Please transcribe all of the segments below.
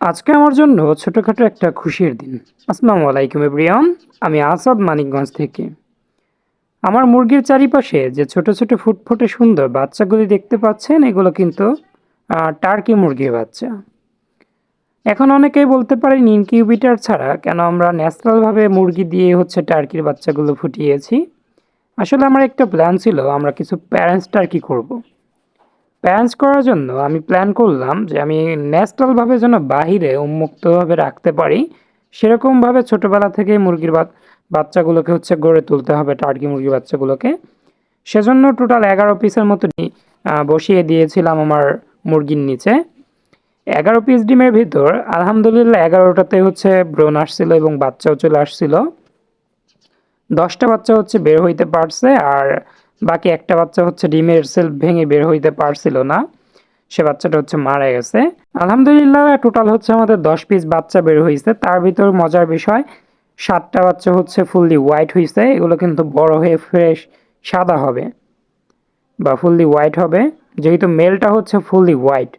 আজকে আমার জন্য ছোটখাটো একটা খুশির দিন। আসসালামু আলাইকুম এভরিওয়ান। আমি আসাদ মানিকগঞ্জ থেকে। আমার মুরগির চারিপাশে যে ছোট ছোট ফুটফুটে সুন্দর বাচ্চাগুলি দেখতে পাচ্ছেন, এগুলো কিন্তু টার্কি মুরগির বাচ্চা। এখন অনেকেই বলতে পারেন ইনকিউবেটর ছাড়া কেন আমরা ন্যাচারালভাবে মুরগি দিয়ে টার্কির বাচ্চাগুলো ফুটিয়েছি। আসলে আমার একটা প্ল্যান ছিল, আমরা কিছু প্যারেন্টস টার্কি করব। প্যারেন্টস করার জন্য আমি প্ল্যান করলাম যে আমি ন্যাচারালভাবে যেন বাহিরে উন্মুক্তভাবে রাখতে পারি, সেরকমভাবে ছোটোবেলা থেকে মুরগির বাচ্চাগুলোকে গড়ে তুলতে হবে, টার্কি মুরগির বাচ্চাগুলোকে। সেজন্য টোটাল 11 পিসের মতো বসিয়ে দিয়েছিলাম আমার মুরগির নিচে। 11 পিস ডিমের ভিতর আলহামদুলিল্লাহ 11টাতে ব্রণ আসছিল এবং বাচ্চাও চলে আসছিল। 10টা বাচ্চা বের হইতে পারছে, আর বাকি একটা বাচ্চা ডিমের সেল ভেঙে বের হইতে পারছিল না। সে বাচ্চাটা মারা গেছে। আলহামদুলিল্লাহ টোটাল আমাদের 10 পিস বাচ্চা বের হয়েছে। তার ভিতর মজার বিষয়, 7টা বাচ্চা ফুললি হোয়াইট হয়েছে। এগুলো কিন্তু বড় হয়ে ফ্রেশ সাদা হবে বা ফুললি হোয়াইট হবে, যেহেতু মেলটা ফুললি হোয়াইট।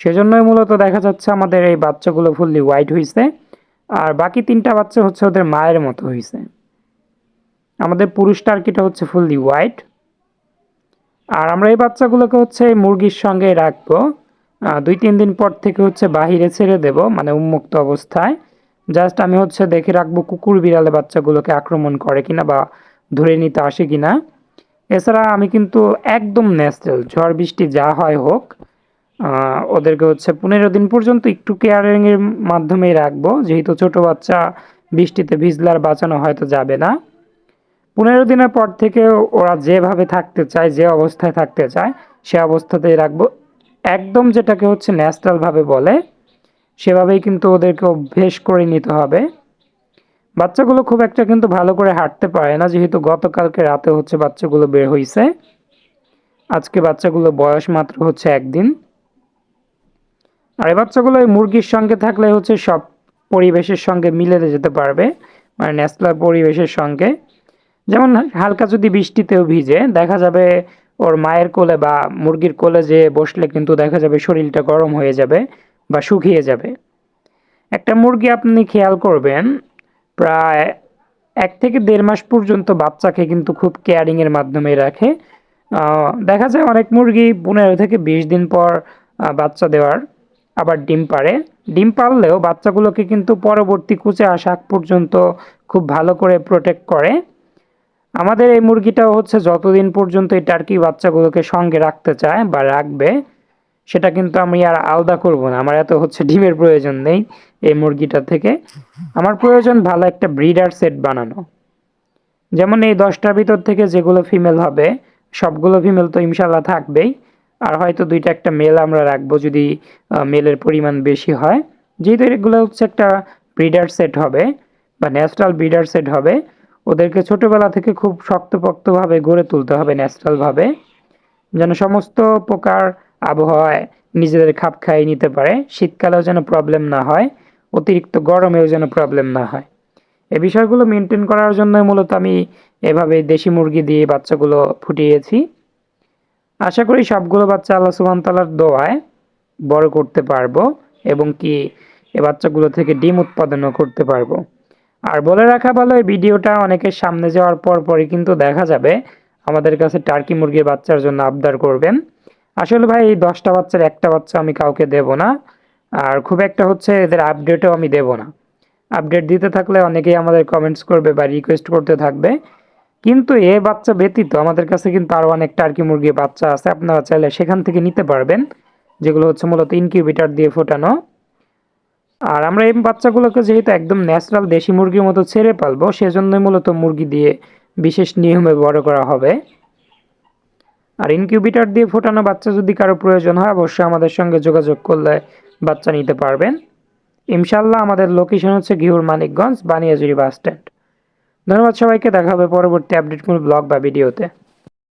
সেজন্যই মূলত দেখা যাচ্ছে আমাদের এই বাচ্চাগুলো ফুললি হোয়াইট হয়েছে। আর বাকি 3টা বাচ্চা ওদের মায়ের মতো হয়েছে। আমাদের পুরুষ টার্কিটা ফুললি হোয়াইট। আর আমরা এই বাচ্চাগুলোকে মুরগির সঙ্গে রাখবো। 2-3 দিন পর থেকে বাহিরে ছেড়ে দেব, মানে উন্মুক্ত অবস্থায়। জাস্ট আমি দেখে রাখবো কুকুর বিড়ালে বাচ্চাগুলোকে আক্রমণ করে কিনা বা ধরে নিতে আসে কিনা। এছাড়া আমি কিন্তু একদম ন্যাচারাল, ঝড় বৃষ্টি যা হয় হোক, ওদেরকে 15 দিন পর্যন্ত একটু কেয়ারিংয়ের মাধ্যমেই রাখবো, যেহেতু ছোট বাচ্চা বৃষ্টিতে ভিজলে আর বাঁচানো হয়তো যাবে না। 15 দিনের পর থেকে ওরা যেভাবে থাকতে চায়, যে অবস্থায় থাকতে চায়, সে অবস্থাতেই রাখবো। একদম যেটাকে ন্যাচারালভাবে বলে, সেভাবেই কিন্তু ওদেরকে অভ্যেস করে নিতে হবে। বাচ্চাগুলো খুব একটা কিন্তু ভালো করে হাঁটতে পারে না, যেহেতু গতকালকে রাতে বাচ্চাগুলো বের হয়েছে। আজকে বাচ্চাগুলো বয়স মাত্র 1 দিন। আর এই বাচ্চাগুলো এই মুরগির সঙ্গে থাকলে সব পরিবেশের সঙ্গে মিলে যেতে পারবে, মানে ন্যাচারাল পরিবেশের সঙ্গে। যেমন হালকা যদি বৃষ্টিতেও ভিজে, দেখা যাবে ওর মায়ের কোলে বা মুরগির কোলে যেয়ে বসলে কিন্তু দেখা যাবে শরীরটা গরম হয়ে যাবে বা শুকিয়ে যাবে। একটা মুরগি আপনি খেয়াল করবেন, প্রায় 1 থেকে 1.5 মাস পর্যন্ত বাচ্চাকে কিন্তু খুব কেয়ারিংয়ের মাধ্যমে রাখে। দেখা যায় অনেক মুরগি 15 থেকে 20 দিন পর বাচ্চা দেওয়ার আবার ডিম পাড়ে। ডিম পারলেও বাচ্চাগুলোকে কিন্তু পরবর্তী কুচে আসা আগ পর্যন্ত খুব ভালো করে প্রোটেক্ট করে। আমাদের এই মুরগিটাও যতদিন পর্যন্ত এই টার্কি বাচ্চাগুলোকে সঙ্গে রাখতে চায় বা রাখবে, সেটা কিন্তু আমি আর আলাদা করব না। আমার এত ডিমের প্রয়োজন নেই এই মুরগিটা থেকে। আমার প্রয়োজন ভালো একটা ব্রিডার সেট বানানো। যেমন এই 10টার ভিতর থেকে যেগুলো ফিমেল হবে, সবগুলো ফিমেল তো ইনশাল্লাহ থাকবেই। আর হয়তো 2টা একটা মেল আমরা রাখবো, যদি মেলের পরিমাণ বেশি হয়। যেহেতু এগুলো একটা ব্রিডার সেট হবে বা ন্যাচারাল ব্রিডার সেট হবে, ওদেরকে ছোটবেলা থেকে খুব শক্তপোক্তভাবে গড়ে তুলতে হবে ন্যাচারালভাবে, যেন সমস্ত প্রকার আবহাওয়ায় নিজেদের খাপ খাইয়ে নিতে পারে। শীতকালেও যেন প্রবলেম না হয়, অতিরিক্ত গরমেও যেন প্রবলেম না হয়। এই বিষয়গুলো মেনটেন করার জন্য মূলত আমি এভাবে দেশি মুরগি দিয়ে বাচ্চাগুলো ফুটিয়েছি। আশা করি সবগুলো বাচ্চা আল্লাহ সুবহানাহু ওয়া তাআলার দোয়ায় বড় করতে পারবো এবং কি এই বাচ্চাগুলো থেকে ডিম উৎপাদনও করতে পারবো। আর বলে রাখা ভালো, এই ভিডিওটা অনেকের সামনে যাওয়ার পরই কিন্তু দেখা যাবে আমাদের কাছে টার্কি মুরগির বাচ্চার জন্য আবদার করবেন। আসলে ভাই এই 10টা বাচ্চার একটা বাচ্চা আমি কাউকে দেব না, আর খুব একটা এদের আপডেটও আমি দেব না। আপডেট দিতে থাকলে অনেকেই আমাদের কমেন্টস করবে বা রিকোয়েস্ট করতে থাকবে। কিন্তু এ বাচ্চা ব্যতীত আমাদের কাছে কিন্তু আরও অনেক টার্কি মুরগির বাচ্চা আছে, আপনারা চাইলে সেখান থেকে নিতে পারবেন, যেগুলো মূলত ইনকিউবেটর দিয়ে ফোটানো। আর আমরা এই বাচ্চাগুলোকে যেহেতু একদম ন্যাচারাল দেশি মুরগির মতো ছেড়ে পালবো, সেজন্যই মূলত মুরগি দিয়ে বিশেষ নিয়মে বড় করা হবে। আর ইনকিউবেটর দিয়ে ফোটানো বাচ্চা যদি কারো প্রয়োজন হয়, অবশ্যই আমাদের সঙ্গে যোগাযোগ করলে বাচ্চা নিতে পারবেন। ইনশাল্লাহ আমাদের location Ghior Manikganj, Baniajuri bus stand. ধন্যবাদ সবাইকে, দেখা হবে পরবর্তী আপডেট কোনো ব্লগ বা ভিডিওতে।